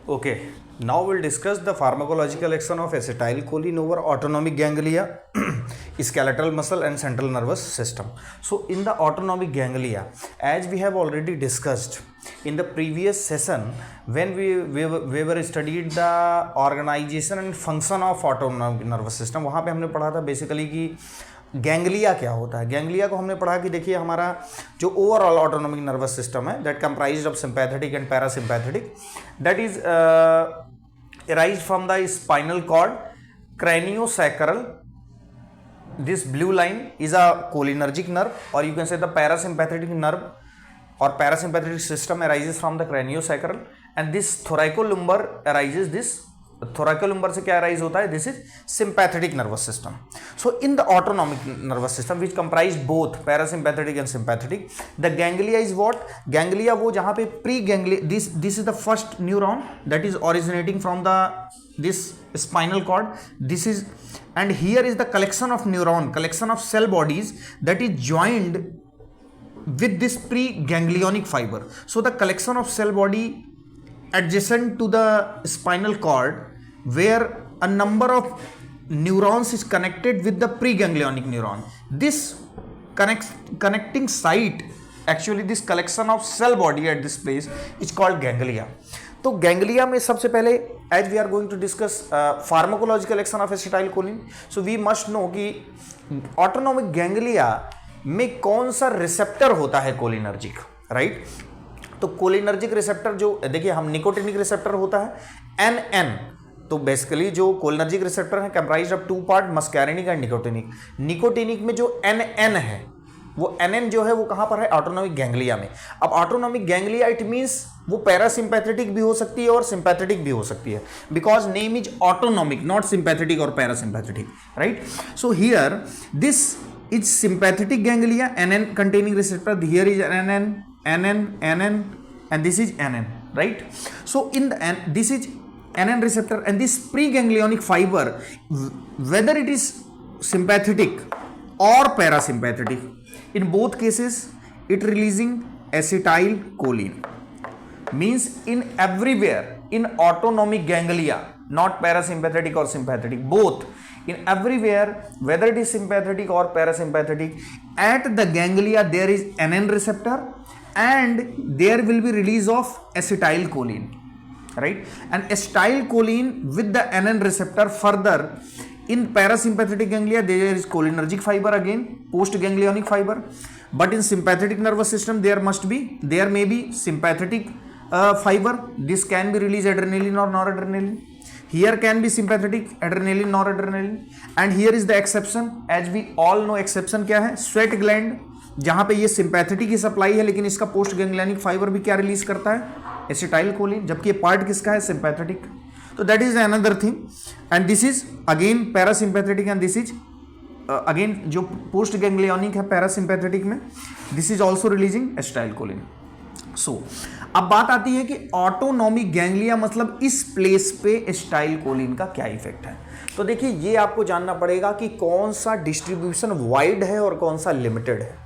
Okay, now we'll discuss the pharmacological action of acetylcholine over autonomic ganglia, skeletal muscle and central nervous system. So in the autonomic ganglia, as we have already discussed in the previous session when we were studied the organization and function of autonomic nervous system, वहाँ पे हमने पढ़ा था basically कि ganglia क्या होता है। Ganglia को हमने पढ़ा कि देखिए हमारा जो ओवरऑल ऑटोनॉमिक नर्वस सिस्टम है that comprised of sympathetic and parasympathetic, that is arise from the spinal cord, craniosacral. This blue line is a cholinergic nerve, or you can say the parasympathetic nerve or parasympathetic system arises from the craniosacral, and this thoracolumbar arises this thoracolumbar से क्या arise होता है, this is sympathetic nervous system. So in the autonomic nervous system which comprise both parasympathetic and sympathetic, the ganglia is what? Ganglia वो जहाँ पे pre-ganglia, this is the first neuron that is originating from the this spinal cord. This is, and here is the collection of neuron, collection of cell bodies that is joined with this pre-ganglionic fiber. So the collection of cell body adjacent to the spinal cord where a number of neurons is connected with the preganglionic neuron. This connecting site, actually this collection of cell body at this place is called ganglia. तो ganglia में सबसे पहले as we are going to discuss pharmacological action of acetylcholine, so we must know कि autonomic ganglia में कौन सा receptor होता है कोलिनर्जिक, राइट? तो कोलिनर्जिक रिसेप्टर जो देखिए हम निकोटिनिक रिसेप्टर होता है एन, तो बेसिकली जो कोलिनर्जिक रिसेप्टर है comprised of two part, muscarinic and nicotinic. Nicotinic में जो एन है वो एन जो है वो कहां पर है? ऑटोनॉमिक गैंग्लिया में. अब ऑटोनॉमिक गैंग्लिया इट मींस वो पैरासिम्पैथेटिक भी हो सकती है और सिंपैथेटिक भी हो सकती है, because name is autonomic, not sympathetic और parasympathetic, right? So here this is sympathetic ganglia, an containing receptor. Here is NN, and this is NN, right? So in the this is NN receptor, and this preganglionic fiber, whether it is sympathetic or parasympathetic, in both cases it releasing acetylcholine. Means in everywhere in autonomic ganglia, not parasympathetic or sympathetic, both, in everywhere whether it is sympathetic or parasympathetic, at the ganglia there is NN receptor and there will be release of acetylcholine, right? And acetylcholine with the NN receptor. Further in parasympathetic ganglia there is cholinergic fiber, again postganglionic fiber, but in sympathetic nervous system there may be sympathetic fiber. This can be released adrenaline or noradrenaline. Here can be sympathetic adrenaline, noradrenaline, and here is the exception. As we all know exception क्या है? sweat gland, जहां पे ये sympathetic की supply है लेकिन इसका post ganglionic fibre भी क्या रिलीज करता है? एसिटाइलकोलिन, जबकि ये पार्ट किसका है? सिंपैथेटिक. तो that is another thing, and this is again parasympathetic, and this is again जो पोस्ट गैंग्लियनिक है पैरासिम्पैथेटिक में, this is also releasing acetylcholine. So अब बात आती है कि ऑटोनॉमिक गैंग्लिया मतलब इस प्लेस पे एसिटाइलकोलिन का क्या इफेक्ट है. तो देखिए ये आपको जानना पड़ेगा कि कौन सा डिस्ट्रीब्यूशन वाइड है और कौन सा लिमिटेड है.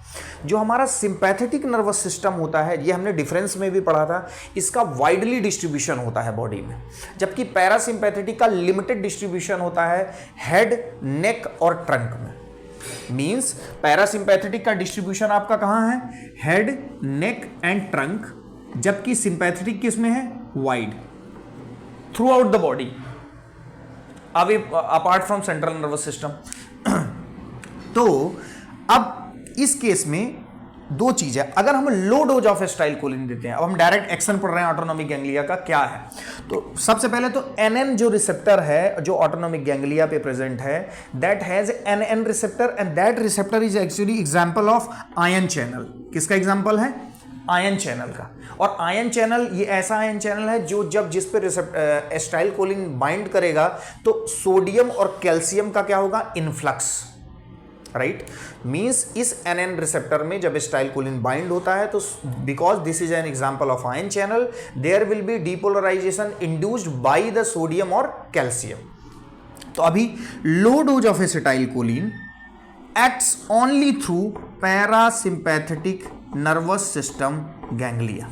जो हमारा सिंपैथेटिक नर्वस सिस्टम होता है, ये हमने डिफरेंस में भी पढ़ा था, इसका वाइडली डिस्ट्रीब्यूशन होता है बॉडी में, जबकि पैरासिम्पैथेटिक का लिमिटेड डिस्ट्रीब्यूशन होता है हेड, नेक और ट्रंक में. मींस पैरासिम्पैथेटिक का डिस्ट्रीब्यूशन आपका कहां है? हेड, नेक एंड ट्रंक, जबकि सिंपैथेटिक किसमें है? Wide, through out the body, away apart from central nervous system. तो अब इस केस में दो चीज है. अगर हम लो डोज ऑफ एसिटाइलकोलिन देते हैं, अब हम डायरेक्ट एक्शन पढ़ रहे हैं ऑटोनॉमिक गैंग्लिया का क्या है, तो सबसे पहले तो एनएन जो रिसेप्टर है जो ऑटोनॉमिक गैंग्लिया पे प्रेजेंट है, that has NN receptor, and that receptor is actually example of ion channel. किसका एग्जांपल है? आयन चैनल का. और आयन चैनल ये ऐसा आयन चैनल है जो जब जिस पे एसिटाइलकोलिन बाइंड करेगा तो सोडियम और कैल्शियम का क्या होगा? Influx, right? मींस इस एनएन रिसेप्टर में जब एसिटाइलकोलिन बाइंड होता है तो because this is an example of ion channel, there will be depolarisation induced by the sodium और कैल्शियम. तो अभी low dose of acetylcholine acts only through parasympathetic nervous system ganglia.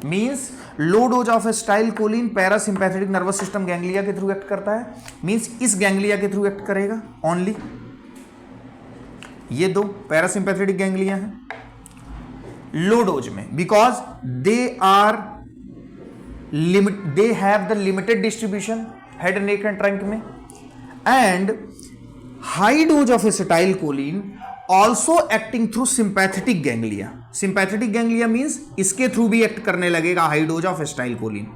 Means low dose of acetylcholine parasympathetic nervous system ganglia के through act करता है, means इस ganglia के through act करेगा only. ये दो पैरासिम्पैथेटिक गैंग्लिया हैं लो डोज में, because they have the limited distribution head neck and trunk में, and high dose of acetylcholine also acting through sympathetic ganglia. Sympathetic ganglia means इसके through भी act करने लगेगा हाई डोज ऑफ एसिटाइलकोलिन।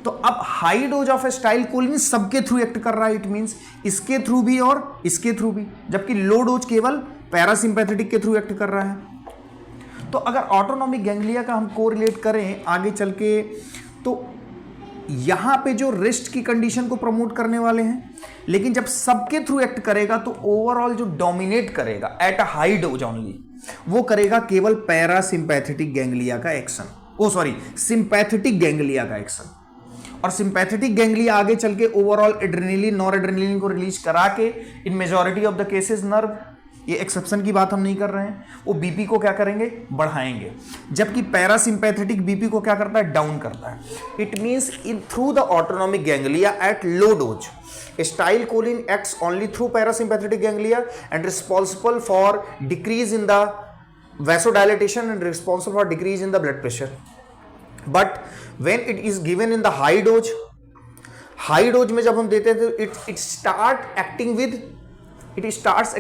तो अब high dose of acetylcholine सबके through act कर रहा है, इट मींस इसके थ्रू भी और इसके थ्रू भी, जबकि लो डोज केवल पैरासिम्पैथेटिक के थ्रू एक्ट कर रहा है। तो अगर ऑटोनॉमिक गैंग्लिया का हम कोरिलेट करें आगे चल के, तो यहां पे जो रेस्ट की कंडीशन को प्रमोट करने वाले हैं, लेकिन जब सबके थ्रू एक्ट करेगा तो ओवरऑल जो डोमिनेट करेगा at a high dose only, वो करेगा केवल पैरासिम्पैथेटिक गैंग्लिया का एक्शन, सिंपैथेटिक गैंग्लिया का एक्शन। और सिंपैथेटिक गैंग्लिया आगे चल के ओवरऑल एड्रेनलिन नॉर एड्रेनलिन को रिलीज करा के इन majority of the cases nerve, ये एक्सेप्शन की बात हम नहीं कर रहे हैं, वो बीपी को क्या करेंगे, बढ़ाएंगे, जबकि पैरासिम्पैथेटिक बीपी को क्या करता है, डाउन करता है। It means in through the autonomic ganglia at low dose acetylcholine acts only through parasympathetic ganglia and responsible for decrease in the vasodilatation and responsible for decrease in the blood pressure. But when it is given in the high dose में जब हम देते हैं तो it starts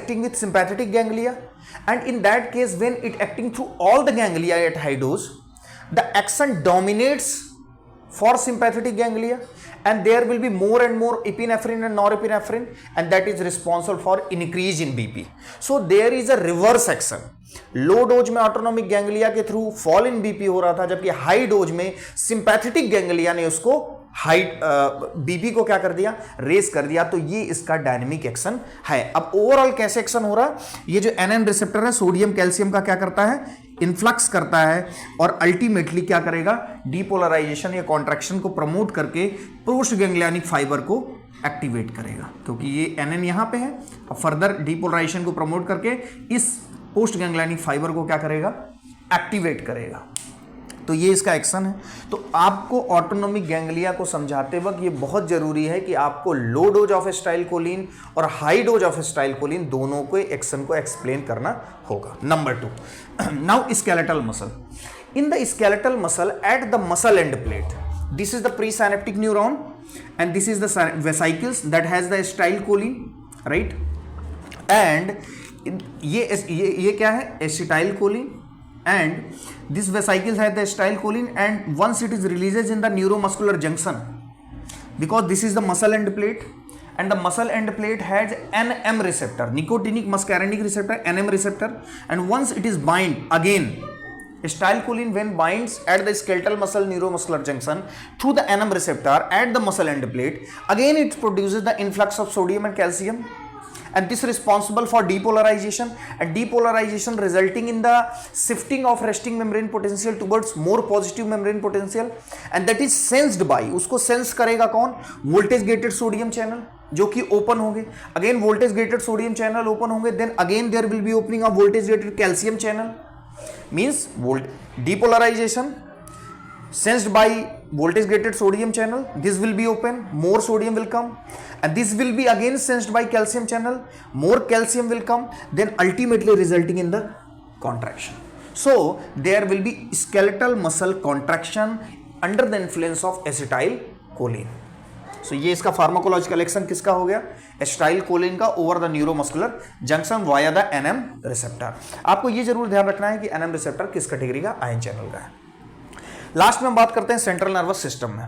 acting with sympathetic ganglia, and in that case when it acting through all the ganglia at high dose, the action dominates for sympathetic ganglia, and there will be more and more epinephrine and norepinephrine, and that is responsible for increase in BP. So there is a reverse action. Low dose में autonomic ganglia के through fall in BP हो रहा था, जबकि high dose में sympathetic ganglia ने उसको high BP को क्या कर दिया, रेस कर दिया। तो ये इसका डायनेमिक एक्शन है। अब ओवरऑल कैसे एक्शन हो रहा, ये जो एनएन रिसेप्टर है सोडियम कैल्शियम का क्या करता है, इन्फ्लक्स करता है, और अल्टीमेटली क्या करेगा, डीपोलराइजेशन या कॉन्ट्रैक्शन को प्रमोट करके पोस्ट गैंग्लियनिक फाइबर को एक्टिवेट करेगा, क्योंकि ये एनएन यहां पे है। अब फर्दर डीपोलराइजेशन को प्रमोट करके इस पोस्ट गैंग्लियनिक फाइबर को क्या करेगा, एक्टिवेट करेगा। तो ये इसका एक्शन है। तो आपको ऑटोनॉमिक गैंग्लिया को समझाते वक्त ये बहुत जरूरी है कि आपको लो डोज ऑफ एसिटाइलकोलिन और हाई डोज ऑफ एसिटाइलकोलिन दोनों के एक्शन को एक्सप्लेन करना होगा। Number 2, now skeletal muscle. In the skeletal muscle at the muscle end plate, this is the presynaptic neuron and this is the vesicles that has the acetylcholine, right. And ये क्या है, acetylcholine, and this vesicles have the acetylcholine, and once it is releases in the neuromuscular junction, because this is the muscle end plate, and the muscle end plate has NM receptor, nicotinic muscarinic receptor, NM receptor, and once it is bind again, acetylcholine when binds at the skeletal muscle neuromuscular junction through the NM receptor at the muscle end plate, again it produces the influx of sodium and calcium, and this is responsible for depolarization, and depolarization resulting in the shifting of resting membrane potential towards more positive membrane potential, and that is sensed by, उसको sense करेगा कौन, voltage gated sodium channel जो कि open होंगे। Again voltage gated sodium channel open होंगे, then again there will be opening of voltage gated calcium channel, means depolarization sensed by voltage gated sodium channel, this will be open, more sodium will come, and this will be again sensed by calcium channel, more calcium will come, then ultimately resulting in the contraction. So there will be skeletal muscle contraction under the influence of acetylcholine. So ये इसका pharmacological action किसका हो गया, acetylcholine का over the neuromuscular junction via the NM receptor. आपको ये जरूर ध्यान रखना है कि एनएम रिसेप्टर किस कैटेगरी का, आयन चैनल का है। लास्ट में हम बात करते हैं सेंट्रल नर्वस सिस्टम में।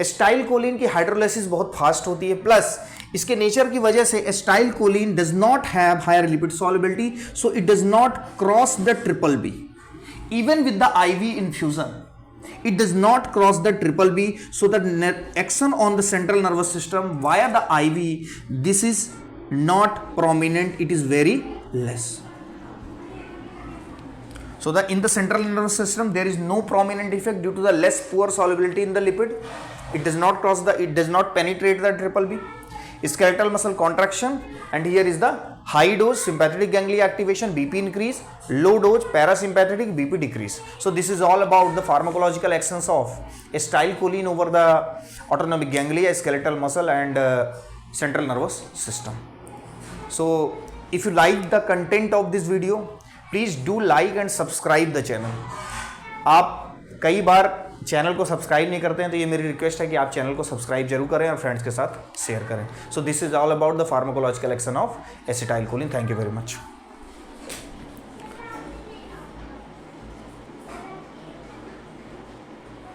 एसिटाइलकोलिन की हाइड्रोलाइसिस बहुत फास्ट होती है, प्लस इसके नेचर की वजह से acetylcholine does not have higher lipid solubility, so it does not cross the triple B even with the IV infusion, it does not cross the triple B, so the action on the central nervous system via the IV, this is not prominent, it is very less. So in the central nervous system there is no prominent effect due to the less poor solubility in the lipid. It does not penetrate the triple B. skeletal muscle contraction, and here is the high dose sympathetic ganglia activation, BP increase, low dose parasympathetic, BP decrease. So this is all about the pharmacological actions of acetylcholine over the autonomic ganglia, skeletal muscle and central nervous system. So if you like the content of this video, please do like and subscribe the channel. आप कई बार channel को subscribe नहीं करते हैं, तो ये मेरी request है कि आप चैनल को सब्सक्राइब जरूर करें और फ्रेंड्स के साथ शेयर करें. So this is all about the pharmacological action of acetylcholine. Thank you very much.